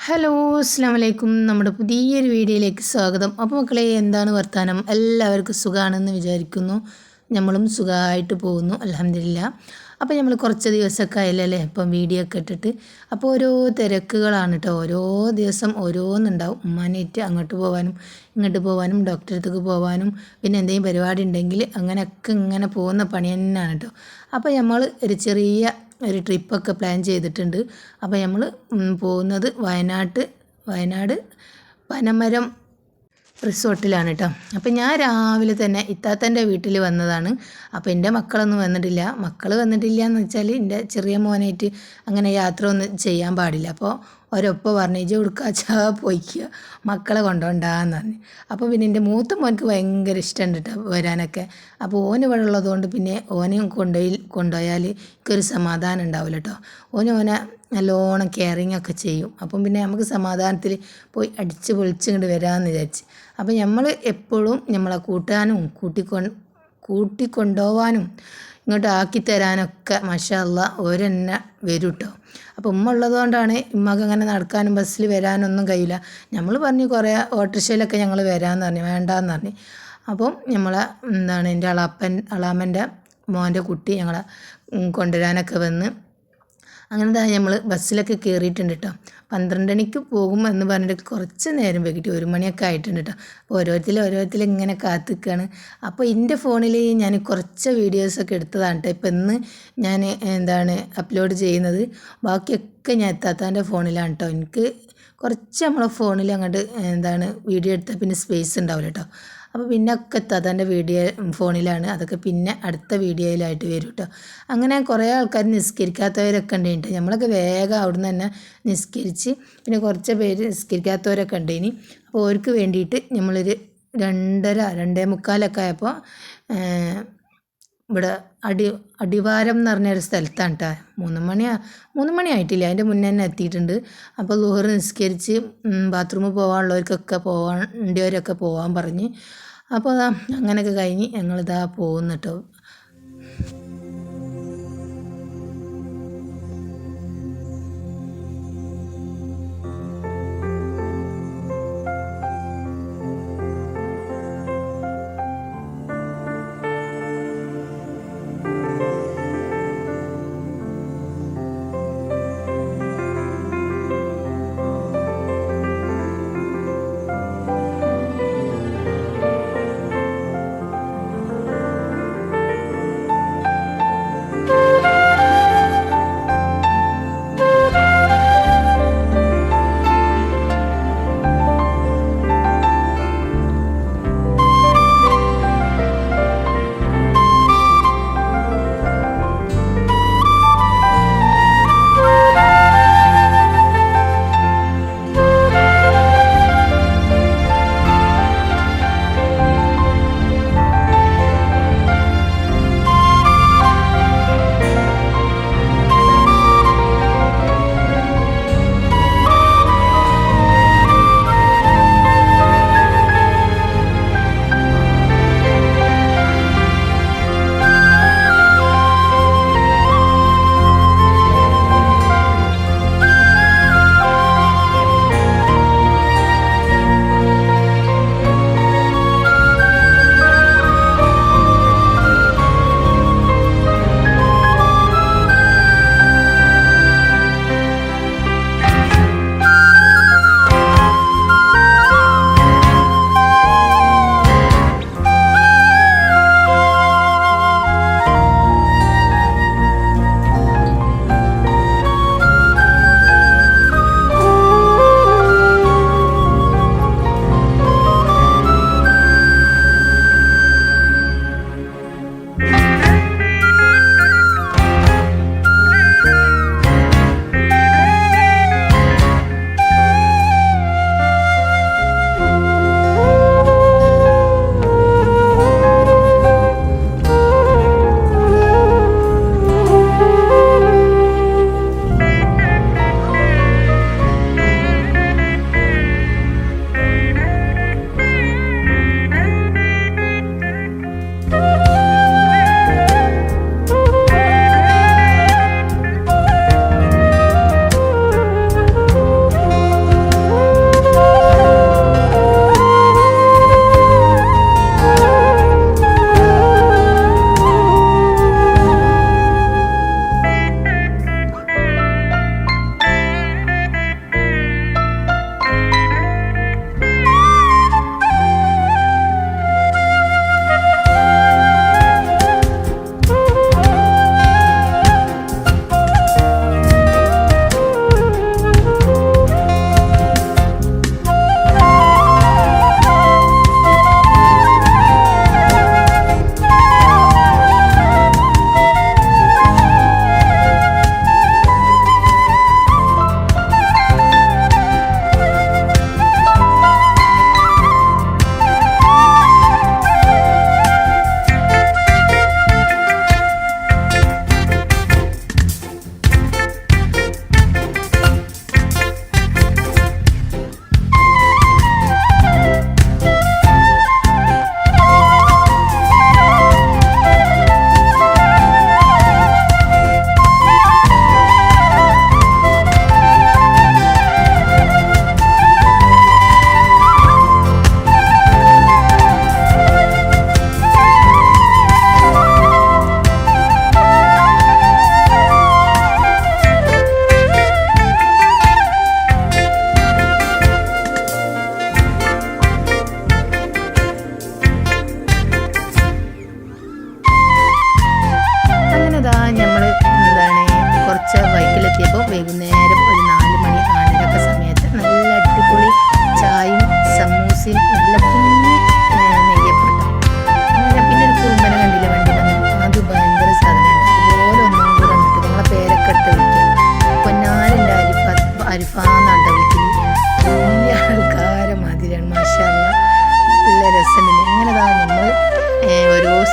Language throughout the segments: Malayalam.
ഹലോ അസ്സാം വലൈക്കും. നമ്മുടെ പുതിയൊരു വീഡിയോയിലേക്ക് സ്വാഗതം. അപ്പോൾ മക്കളെ, എന്താണ് വർത്താനം? എല്ലാവർക്കും സുഖമാണെന്ന് വിചാരിക്കുന്നു. നമ്മളും സുഖമായിട്ട് പോകുന്നു, അൽഹംദുലില്ലാ. അപ്പോൾ നമ്മൾ കുറച്ച് ദിവസമൊക്കെ ആയില്ലല്ലേ ഇപ്പം വീഡിയോ ഒക്കെ ഇട്ടിട്ട്. അപ്പോൾ ഓരോ തിരക്കുകളാണ് കേട്ടോ. ഓരോ ദിവസം ഓരോന്നുണ്ടാവും. ഉമ്മാനായിട്ട് അങ്ങോട്ട് പോകാനും ഇങ്ങോട്ട് പോകാനും ഡോക്ടറെ അടുത്തേക്ക് പോകാനും പിന്നെ എന്തെങ്കിലും പരിപാടി ഉണ്ടെങ്കിൽ അങ്ങനെയൊക്കെ ഇങ്ങനെ പോകുന്ന പണി തന്നെയാണ് കേട്ടോ. അപ്പോൾ നമ്മൾ ഒരു ചെറിയ ഒരു ട്രിപ്പൊക്കെ പ്ലാൻ ചെയ്തിട്ടുണ്ട്. അപ്പോൾ നമ്മൾ പോകുന്നത് വയനാട് പനമരം റിസോർട്ടിലാണ് കേട്ടോ. അപ്പം ഞാൻ രാവിലെ തന്നെ ഇത്താത്തൻ്റെ വീട്ടിൽ വന്നതാണ്. അപ്പോൾ എൻ്റെ മക്കളൊന്നും വന്നിട്ടില്ല. മക്കൾ വന്നിട്ടില്ല എന്ന് വെച്ചാൽ എൻ്റെ ചെറിയ മോനായിട്ട് അങ്ങനെ യാത്ര ഒന്നും ചെയ്യാൻ പാടില്ല. അപ്പോൾ ഒരൊപ്പ പറഞ്ഞു ഇജ് കൊടുക്കാച്ചാ പോയിക്കുക, മക്കളെ കൊണ്ടുപോകണ്ടാന്ന് പറഞ്ഞു. അപ്പോൾ പിന്നെ എൻ്റെ മൂത്ത മോനക്ക് ഭയങ്കര ഇഷ്ടമുണ്ട് കേട്ടോ വരാനൊക്കെ. അപ്പോൾ ഓന് ഇവിടെ ഉള്ളതുകൊണ്ട് പിന്നെ ഓനെയും കൊണ്ടുപോയാൽ എനിക്കൊരു സമാധാനം ഉണ്ടാവില്ല കേട്ടോ. ഓനെ നല്ലോണം കെയറിങ് ഒക്കെ ചെയ്യും. അപ്പം പിന്നെ നമുക്ക് സമാധാനത്തിൽ പോയി അടിച്ച് പൊളിച്ച് ഇങ്ങോട്ട് വരാമെന്ന് വിചാരിച്ച്. അപ്പം നമ്മൾ എപ്പോഴും നമ്മളെ കൂട്ടാനും കൂട്ടിക്കൊണ്ടുപോകാനും ഇങ്ങോട്ട് ആക്കിത്തരാനൊക്കെ മാഷാ അല്ലാ ഓരെന്നെ വരും കേട്ടോ. അപ്പോൾ ഉമ്മ ഉള്ളതുകൊണ്ടാണ് ഉമ്മക്ക് അങ്ങനെ നടക്കാനും ബസ്സിൽ വരാനൊന്നും കഴിയില്ല. നമ്മൾ പറഞ്ഞു കുറേ ഓട്ടോറിക്ഷയിലൊക്കെ ഞങ്ങൾ വരാമെന്ന് പറഞ്ഞു, വേണ്ടാന്ന് പറഞ്ഞു. അപ്പം നമ്മളെ എൻ്റെ അളാമ്മൻ്റെ മോൻ്റെ കുട്ടി ഞങ്ങളെ കൊണ്ടുവരാനൊക്കെ വന്ന് അങ്ങനെ നമ്മൾ ബസ്സിലൊക്കെ കയറിയിട്ടുണ്ട് കേട്ടോ. 12 മണിക്ക് പോകും എന്ന് പറഞ്ഞിട്ട് കുറച്ച് നേരം വൈകിട്ട് 1 മണിയൊക്കെ ആയിട്ടുണ്ട് കേട്ടോ. അപ്പോൾ ഓരോരുത്തർ ഇങ്ങനെ കാത്തിക്കുകയാണ്. അപ്പോൾ എൻ്റെ ഫോണിൽ ഞാൻ കുറച്ച് വീഡിയോസൊക്കെ എടുത്തതാണ് കേട്ടോ. ഇപ്പം ഇന്ന് ഞാൻ അപ്ലോഡ് ചെയ്യുന്നത്. ബാക്കിയൊക്കെ ഞാൻ എത്താത്തതിൻ്റെ ഫോണിലാണ് കേട്ടോ. എനിക്ക് കുറച്ച് നമ്മളെ ഫോണിൽ അങ്ങോട്ട് വീഡിയോ എടുത്താൽ പിന്നെ സ്പേസ് ഉണ്ടാവില്ല കേട്ടോ. അപ്പോൾ പിന്നെ ഒക്കെ എത്താത്തതിൻ്റെ വീഡിയോ ഫോണിലാണ്. അതൊക്കെ പിന്നെ അടുത്ത വീഡിയോയിലായിട്ട് വരും കേട്ടോ. അങ്ങനെ കുറേ ആൾക്കാർ നിസ്കരിക്കാത്തവരൊക്കെ ഉണ്ട്. നമ്മളൊക്കെ വേഗം അവിടുന്ന് തന്നെ നിസ്കരിച്ച് പിന്നെ കുറച്ച് പേര് നിസ്കരിക്കാത്തവരൊക്കെ ഉണ്ടേനി. അപ്പോൾ അവർക്ക് വേണ്ടിയിട്ട് നമ്മളൊരു 2:30-2:45 ആയപ്പോൾ ഇവിടെ അടിവാരം എന്ന് പറഞ്ഞൊരു സ്ഥലത്താണ് കേട്ടോ. 3 മണി ആയിട്ടില്ല, അതിൻ്റെ മുന്നേ തന്നെ എത്തിയിട്ടുണ്ട്. അപ്പോൾ ളുഹർ നിസ്കരിച്ച് ബാത്റൂമിൽ പോകാനുള്ളവർക്കൊക്കെ വേണ്ടിയവരൊക്കെ പോകാൻ പറഞ്ഞ്. അപ്പോൾ അങ്ങനെയൊക്കെ കഴിഞ്ഞ് ഞങ്ങളിതാ പോകുന്നു കേട്ടോ.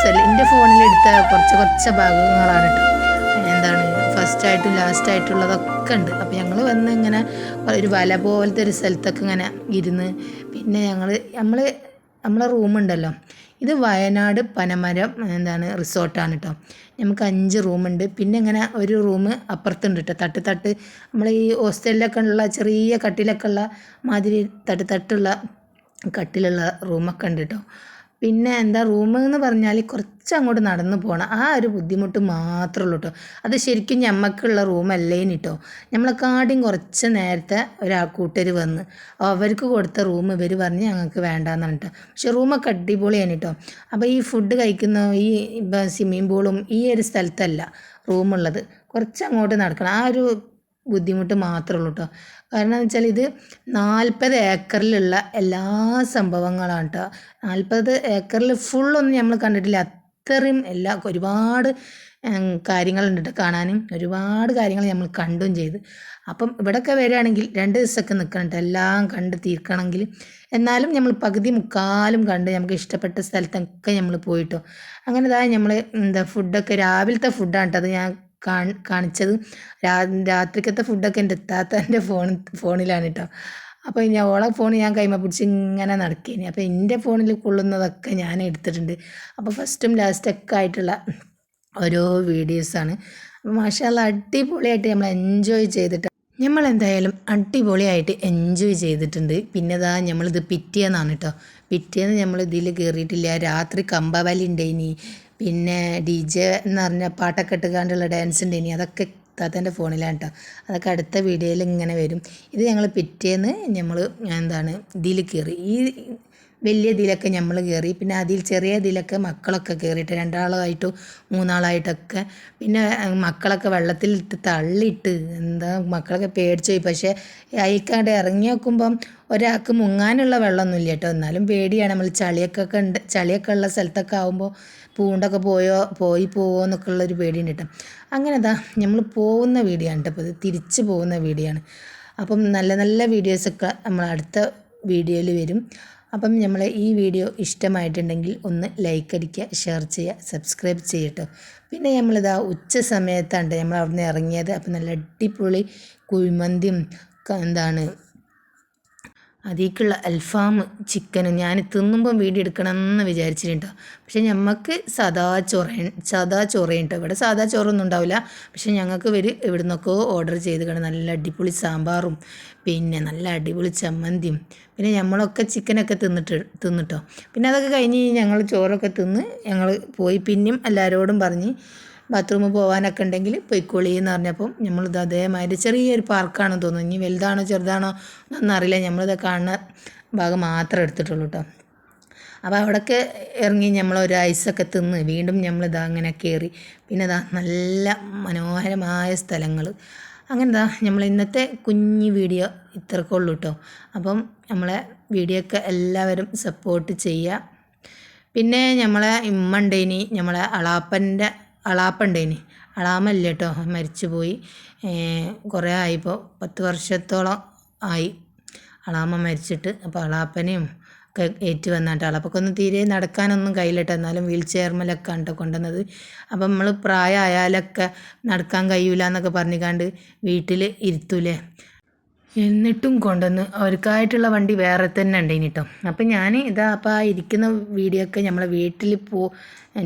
സ്ഥലം എൻ്റെ ഫോണിലെടുത്ത കുറച്ച് ഭാഗങ്ങളാണ് കേട്ടോ. എന്താണ് ഫസ്റ്റായിട്ടും ലാസ്റ്റായിട്ടുള്ളതൊക്കെ ഉണ്ട്. അപ്പോൾ ഞങ്ങൾ വന്ന് ഇങ്ങനെ ഒരു വല പോലത്തെ ഒരു സ്ഥലത്തൊക്കെ ഇങ്ങനെ ഇരുന്ന് പിന്നെ നമ്മളെ റൂമുണ്ടല്ലോ, ഇത് വയനാട് പനമരം റിസോർട്ടാണ് കേട്ടോ. നമുക്ക് 5 റൂമുണ്ട്. പിന്നെ ഇങ്ങനെ ഒരു റൂം അപ്പുറത്തുണ്ട് കേട്ടോ. തട്ട് നമ്മൾ ഈ ഹോസ്റ്റലിലൊക്കെ ഉള്ള ചെറിയ കട്ടിലൊക്കെ ഉള്ള മാതിരി തട്ടുള്ള കട്ടിലുള്ള റൂമൊക്കെ ഉണ്ട് കേട്ടോ. പിന്നെ റൂം എന്ന് പറഞ്ഞാൽ കുറച്ച് അങ്ങോട്ട് നടന്നു പോകണം. ആ ഒരു ബുദ്ധിമുട്ട് മാത്രമേ ഉള്ളൂ കേട്ടോ. അത് ശരിക്കും ഞമ്മക്കുള്ള റൂമല്ലേനി കേട്ടോ. നമ്മളെക്കാട്ടിയും കുറച്ച് നേരത്തെ കൂട്ടർ വന്ന് അവർക്ക് കൊടുത്ത റൂം ഇവർ പറഞ്ഞ് ഞങ്ങൾക്ക് വേണ്ടാന്നാണ് കേട്ടോ. പക്ഷെ റൂമൊക്കെ അടിപൊളിയാണ് കേട്ടോ. അപ്പോൾ ഈ ഫുഡ് കഴിക്കുന്ന ഈ സ്വിമ്മിംഗ് പൂളും ഈ ഒരു സ്ഥലത്തല്ല റൂമുള്ളത്, കുറച്ച് അങ്ങോട്ട് നടക്കണം. ആ ഒരു ബുദ്ധിമുട്ട് മാത്രമേ ഉള്ളൂ കേട്ടോ. കാരണം എന്ന് വെച്ചാൽ ഇത് 40 ഏക്കറിലുള്ള എല്ലാ സംഭവങ്ങളാണ് കേട്ടോ. 40 ഏക്കറിൽ ഫുള്ളൊന്നും നമ്മൾ കണ്ടിട്ടില്ല. അത്രയും ഒരുപാട് കാര്യങ്ങളുണ്ട് കേട്ടോ കാണാനും. ഒരുപാട് കാര്യങ്ങൾ നമ്മൾ കണ്ടും ചെയ്ത്. അപ്പം ഇവിടെയൊക്കെ വരികയാണെങ്കിൽ 2 ദിവസമൊക്കെ നിൽക്കണം കേട്ടോ, എല്ലാം കണ്ട് തീർക്കണമെങ്കിൽ. എന്നാലും നമ്മൾ പകുതി മുക്കാലും കണ്ട് നമുക്ക് ഇഷ്ടപ്പെട്ട സ്ഥലത്തൊക്കെ നമ്മൾ പോയിട്ടോ. അങ്ങനെ നമ്മൾ ഫുഡൊക്കെ രാവിലത്തെ ഫുഡാണ് കേട്ടോ അത് ഞാൻ കാണിച്ചത്. രാത്രിക്കത്തെ ഫുഡൊക്കെ എൻ്റെ എത്താത്തൻ്റെ ഫോണിലാണ് കേട്ടോ. അപ്പോൾ ഓളെ ഫോൺ ഞാൻ കൈമ പിടിച്ച് ഇങ്ങനെ നടക്കേനി. അപ്പോൾ എൻ്റെ ഫോണിൽ കൊള്ളുന്നതൊക്കെ ഞാൻ എടുത്തിട്ടുണ്ട്. അപ്പോൾ ഫസ്റ്റും ലാസ്റ്റൊക്കെ ആയിട്ടുള്ള ഓരോ വീഡിയോസാണ്. അപ്പോൾ മാഷാഅല്ലാ അടിപൊളിയായിട്ട് നമ്മൾ എൻജോയ് ചെയ്തിട്ട് നമ്മളെന്തായാലും അടിപൊളിയായിട്ട് എൻജോയ് ചെയ്തിട്ടുണ്ട്. പിന്നെ നമ്മളിത് പിറ്റേന്നാണ് കേട്ടോ. പിറ്റേന്ന് നമ്മൾ ഇതിൽ കയറിയിട്ടില്ല. രാത്രി കമ്പവലി ഉണ്ടായിനി, പിന്നെ DJ എന്ന് പറഞ്ഞ പാട്ടൊക്കെ ഇട്ടുകൊണ്ടുള്ള ഡാൻസ് ഉണ്ടായിനി. അതൊക്കെ താത്തൻ്റെ ഫോണിലാണ് കേട്ടോ. അതൊക്കെ അടുത്ത വീഡിയോയിൽ ഇങ്ങനെ വരും. ഇത് ഞങ്ങൾ പിറ്റേന്ന് ഇതിൽ കയറി. ഈ വലിയ ഇതിലൊക്കെ നമ്മൾ കയറി. പിന്നെ അതിൽ ചെറിയ ഇതിലൊക്കെ മക്കളൊക്കെ കയറിയിട്ട് 2 ആളായിട്ടും 3 ആളായിട്ടൊക്കെ. പിന്നെ മക്കളൊക്കെ വെള്ളത്തിലിട്ട് തള്ളിയിട്ട് മക്കളൊക്കെ പേടിച്ചു പോയി. പക്ഷേ അയക്കാണ്ട് ഇറങ്ങി നോക്കുമ്പം ഒരാൾക്ക് മുങ്ങാനുള്ള വെള്ളമൊന്നുമില്ല കേട്ടോ. എന്നാലും പേടിയാണ്. നമ്മൾ ചളിയൊക്കെ ഉള്ള സ്ഥലത്തൊക്കെ ആകുമ്പോൾ പൂണ്ടൊക്കെ പോവോ എന്നൊക്കെ ഉള്ളൊരു പേടിയുണ്ട് കേട്ടോ. അങ്ങനെ നമ്മൾ പോകുന്ന വീഡിയോ ആണ് കേട്ടോ. അപ്പോൾ ഇത് തിരിച്ച് പോകുന്ന വീഡിയോ ആണ്. അപ്പം നല്ല നല്ല വീഡിയോസൊക്കെ നമ്മൾ അടുത്ത വീഡിയോയിൽ വരും. അപ്പം നമ്മൾ ഈ വീഡിയോ ഇഷ്ടമായിട്ടുണ്ടെങ്കിൽ ഒന്ന് ലൈക്ക് അടിക്കുക, ഷെയർ ചെയ്യുക, സബ്സ്ക്രൈബ് ചെയ്യട്ടോ. പിന്നെ ഉച്ച സമയത്താണ് നമ്മൾ അവിടെ നിന്ന് ഇറങ്ങിയത്. അപ്പം നല്ല അടിപൊളി കുഴിമന്തിയും അതിലേക്കുള്ള അൽഫാം ചിക്കനും ഞാൻ തിന്നുമ്പം വീഡിയോ എടുക്കണമെന്ന് വിചാരിച്ചിട്ടുണ്ട്. പക്ഷേ ഞമ്മക്ക് സാദാ ചോറയും കേട്ടോ. ഇവിടെ സാദാ ചോറൊന്നും ഉണ്ടാവില്ല. പക്ഷേ ഞങ്ങൾക്ക് ഇവിടെ നിന്നൊക്കെ ഓർഡർ ചെയ്ത് നല്ല അടിപൊളി സാമ്പാറും പിന്നെ നല്ല അടിപൊളി ചമ്മന്തിയും പിന്നെ നമ്മളൊക്കെ ചിക്കനൊക്കെ തിന്നിട്ടോ. പിന്നെ അതൊക്കെ കഴിഞ്ഞ് ഞങ്ങൾ ചോറൊക്കെ തിന്ന് ഞങ്ങൾ പോയി. പിന്നെയും എല്ലാവരോടും പറഞ്ഞ് ബാത്റൂമിൽ പോകാനൊക്കെ ഉണ്ടെങ്കിൽ പൊയ്ക്കോളി എന്ന് പറഞ്ഞപ്പം നമ്മളിത് അതേമാതിരി ചെറിയൊരു പാർക്കാണെന്ന് തോന്നുന്നു. ഇനി വലുതാണോ ചെറുതാണോ എന്നൊന്നും അറിയില്ല. നമ്മളിത് കാണുന്ന ഭാഗം മാത്രമേ എടുത്തിട്ടുള്ളൂ കേട്ടോ. അപ്പോൾ അവിടെയൊക്കെ ഇറങ്ങി നമ്മളൊരു ഐസൊക്കെ തിന്ന് വീണ്ടും അങ്ങനെ കയറി. പിന്നെ നല്ല മനോഹരമായ സ്ഥലങ്ങൾ. അങ്ങനെ നമ്മൾ ഇന്നത്തെ കുഞ്ഞു വീഡിയോ ഇത്രയൊക്കെ ഉള്ളൂ കേട്ടോ. അപ്പം നമ്മളെ വീഡിയോ ഒക്കെ എല്ലാവരും സപ്പോർട്ട് ചെയ്യുക. പിന്നെ നമ്മളെ ഇമ്മ ഉണ്ടേനി, നമ്മളെ അളാപ്പുണ്ടേനി. അളാമല്ല കേട്ടോ, മരിച്ചു പോയി. കുറേ ആയിപ്പോൾ 10 വർഷത്തോളം ആയി അളാമ്മ മരിച്ചിട്ട്. അപ്പോൾ അളാപ്പനെയും ഒക്കെ ഏറ്റു വന്നിട്ട് അളാപ്പക്കൊന്നും തീരെ നടക്കാനൊന്നും കഴിയില്ലട്ടോ. എന്നാലും വീൽ ചെയർമലൊക്കെ ആണ് കേട്ടോ കൊണ്ടുവന്നത്. അപ്പം നമ്മൾ പ്രായമായാലൊക്കെ നടക്കാൻ കഴിയൂല എന്നൊക്കെ പറഞ്ഞിക്കാണ്ട് വീട്ടിൽ ഇരുത്തൂലേ. എന്നിട്ടും കൊണ്ടുവന്ന് അവർക്കായിട്ടുള്ള വണ്ടി വേറെ തന്നെ ഉണ്ടായിന് കേട്ടോ. അപ്പം ഞാൻ അപ്പോൾ ആ ഇരിക്കുന്ന വീഡിയോ ഒക്കെ നമ്മളെ വീട്ടിൽ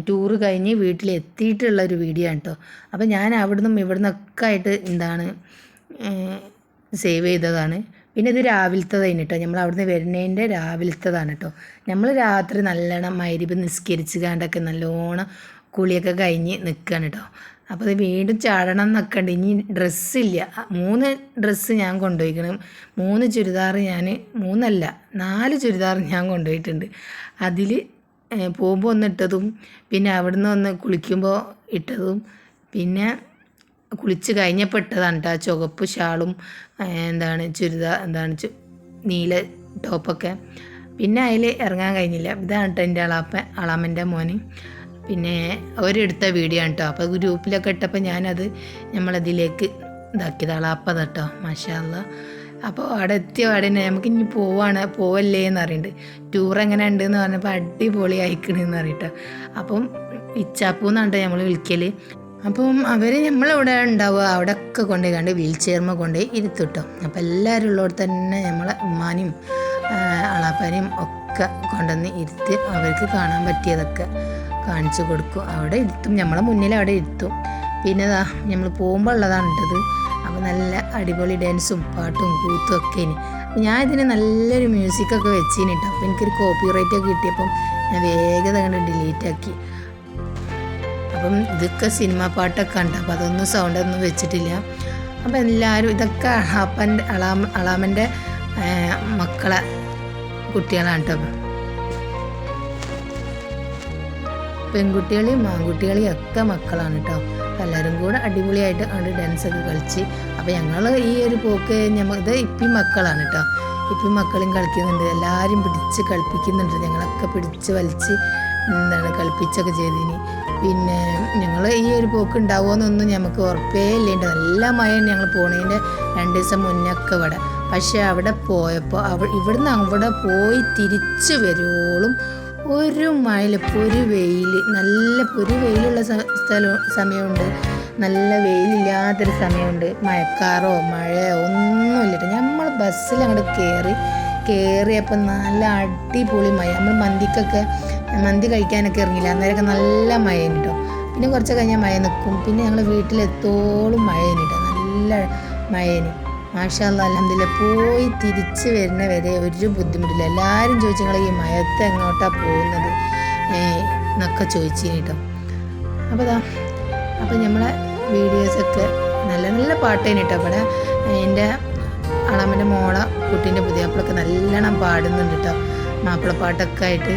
ടൂറ് കഴിഞ്ഞ് വീട്ടിലെത്തിയിട്ടുള്ളൊരു വീഡിയോ ആണ് കേട്ടോ. അപ്പം ഞാൻ അവിടുന്നും ഇവിടുന്നൊക്കെ ആയിട്ട് സേവ് ചെയ്തതാണ്. പിന്നെ ഇത് രാവിലത്തേതാണ് കേട്ടോ. നമ്മൾ അവിടുന്ന് വരുന്നതിൻ്റെ രാവിലത്തേതാണ് കേട്ടോ. നമ്മൾ രാത്രി നല്ലോണം മഗ്‌രിബ് നിസ്കരിച്ച് കണ്ടൊക്കെ നല്ലോണം കുളിയൊക്കെ കഴിഞ്ഞ് നിൽക്കുകയാണ് കേട്ടോ. അപ്പോൾ അത് വീണ്ടും ചാടണം എന്നൊക്കെ ഉണ്ട്. ഇനി ഡ്രസ്സില്ല. 3 ഡ്രസ്സ് ഞാൻ കൊണ്ടുപോയിക്കണം. 3 ചുരിദാർ 4 ചുരിദാർ ഞാൻ കൊണ്ടുപോയിട്ടുണ്ട്. അതിൽ പോകുമ്പോൾ ഒന്ന് ഇട്ടതും പിന്നെ അവിടുന്ന് ഒന്ന് കുളിക്കുമ്പോൾ ഇട്ടതും പിന്നെ കുളിച്ച് കഴിഞ്ഞപ്പോൾ ഇട്ടതാണ് കേട്ടോ. ആ ചുവപ്പ് ഷാളും ചുരിദാർ നീല ടോപ്പൊക്കെ. പിന്നെ അതിൽ ഇറങ്ങാൻ കഴിഞ്ഞില്ല. ഇതാണ് കേട്ടോ എൻ്റെ അളാമ്മൻ്റെ മോന്. പിന്നെ അവരെടുത്ത വീഡിയോ ആണ് കേട്ടോ. അപ്പോൾ ഗ്രൂപ്പിലൊക്കെ ഇട്ടപ്പോൾ ഞാനത് നമ്മളതിലേക്ക് ഇതാക്കിയത് അളാപ്പത് കേട്ടോ. മാഷാ അല്ലാ. അപ്പോൾ അവിടെ എത്തിയ പാടിനെ നമുക്ക് ഇനി പോവല്ലേ എന്ന് പറയുന്നുണ്ട്. ടൂർ എങ്ങനെ ഉണ്ടെന്ന് പറഞ്ഞപ്പോൾ അടിപൊളി അയക്കണമെന്ന് അറിയട്ടോ. അപ്പം ഇച്ചാപ്പൂ എന്നാണ് നമ്മൾ വിളിക്കൽ. അപ്പം അവർ നമ്മളിവിടെ ഉണ്ടാവുക അവിടെയൊക്കെ കൊണ്ടുപോയി കണ്ട് വീൽ ചെയർമ കൊണ്ടുപോയി ഇരുത്തുട്ടോ. അപ്പം എല്ലാവരും ഉള്ളവിടെ തന്നെ നമ്മളെ ഉമ്മാനെയും അളാപ്പാനെയും ഒക്കെ കൊണ്ടുവന്ന് ഇരുത്തി അവർക്ക് കാണാൻ പറ്റിയതൊക്കെ കാണിച്ചു കൊടുക്കും. അവിടെ ഇരുത്തും, നമ്മളെ മുന്നിൽ അവിടെ ഇരുത്തും. പിന്നെ നമ്മൾ പോകുമ്പോൾ ഉള്ളതാണ് ഇട്ടത്. അപ്പോൾ നല്ല അടിപൊളി ഡാൻസും പാട്ടും കൂത്തും ഒക്കെ ഇനി ഞാൻ ഇതിന് നല്ലൊരു മ്യൂസിക്കൊക്കെ വെച്ചിന് കേട്ടോ. അപ്പോൾ എനിക്കൊരു കോപ്പിറൈറ്റ് ഒക്കെ കിട്ടിയപ്പം ഞാൻ വേഗത കണ്ട് ഡിലീറ്റ് ആക്കി. അപ്പം ഇതൊക്കെ സിനിമ പാട്ടൊക്കെ ഉണ്ട്. അപ്പോൾ അതൊന്നും സൗണ്ടൊന്നും വെച്ചിട്ടില്ല. അപ്പം എല്ലാവരും ഇതൊക്കെ അളാമൻ്റെ മക്കളെ കുട്ടികളാണ് കേട്ടോ. പെൺകുട്ടികളെയും ആൺകുട്ടികളെയും ഒക്കെ മക്കളാണ് കേട്ടോ. എല്ലാവരും കൂടെ അടിപൊളിയായിട്ട് അവിടെ ഡാൻസൊക്കെ കളിച്ച്. അപ്പോൾ ഞങ്ങൾ ഈ ഒരു പോക്ക് ഇത് ഇപ്പം മക്കളാണ് കേട്ടോ. ഇപ്പം മക്കളും കളിക്കുന്നുണ്ട്, എല്ലാവരും പിടിച്ച് കളിപ്പിക്കുന്നുണ്ട്. ഞങ്ങളൊക്കെ പിടിച്ച് വലിച്ച് കളിപ്പിച്ചൊക്കെ ചെയ്തിനി. പിന്നെ ഞങ്ങൾ ഈ ഒരു പോക്ക് ഉണ്ടാവുമെന്നൊന്നും ഞങ്ങൾക്ക് ഉറപ്പേ ഇല്ലേണ്ട. നല്ല മഴ ഞങ്ങൾ പോണതിൻ്റെ 2 ദിവസം മുന്നൊക്കെ ഇവിടെ. പക്ഷേ അവിടെ പോയപ്പോൾ ഇവിടുന്ന് അവിടെ പോയി തിരിച്ച് വരുവോളും ഒരു മഴയിൽ പൊരി വെയിൽ, നല്ല പൊരി വെയിലുള്ള സമയമുണ്ട്, നല്ല വെയിലില്ലാത്തൊരു സമയമുണ്ട്. മഴക്കാറോ മഴയോ ഒന്നുമില്ല. നമ്മൾ ബസ്സിൽ അങ്ങോട്ട് കയറിയപ്പോൾ നല്ല അടിപൊളി മഴ. നമ്മൾ മന്തി കഴിക്കാനൊക്കെ ഇറങ്ങില്ല, അന്നേരമൊക്കെ നല്ല മഴയാണ് കേട്ടോ. പിന്നെ കുറച്ച് കഴിഞ്ഞാൽ മഴ നിൽക്കും. പിന്നെ ഞങ്ങൾ വീട്ടിലെത്തോളം മഴയാണ് കേട്ടോ, നല്ല മഴയാണ്. മാഷാ അല്ലാഹ് അൽഹംദുലില്ലാ. പോയി തിരിച്ച് വരുന്ന വരെ ഒരു ബുദ്ധിമുട്ടില്ല. എല്ലാവരും ചോദിച്ചു നിങ്ങൾ ഈ മഴത്ത് എങ്ങോട്ടാണ് പോകുന്നത് എന്നൊക്കെ ചോദിച്ചിന് കേട്ടോ. അപ്പോൾ നമ്മളെ വീഡിയോസൊക്കെ നല്ല നല്ല പാട്ടേന് കേട്ടോ. അവിടെ എൻ്റെ അളാമൻ്റെ മോളെ കുട്ടീൻ്റെ പുതിയാപ്പിളൊക്കെ നല്ലോണം പാടുന്നുണ്ട് കേട്ടോ. മാപ്പിളപ്പാട്ടൊക്കെ ആയിട്ട്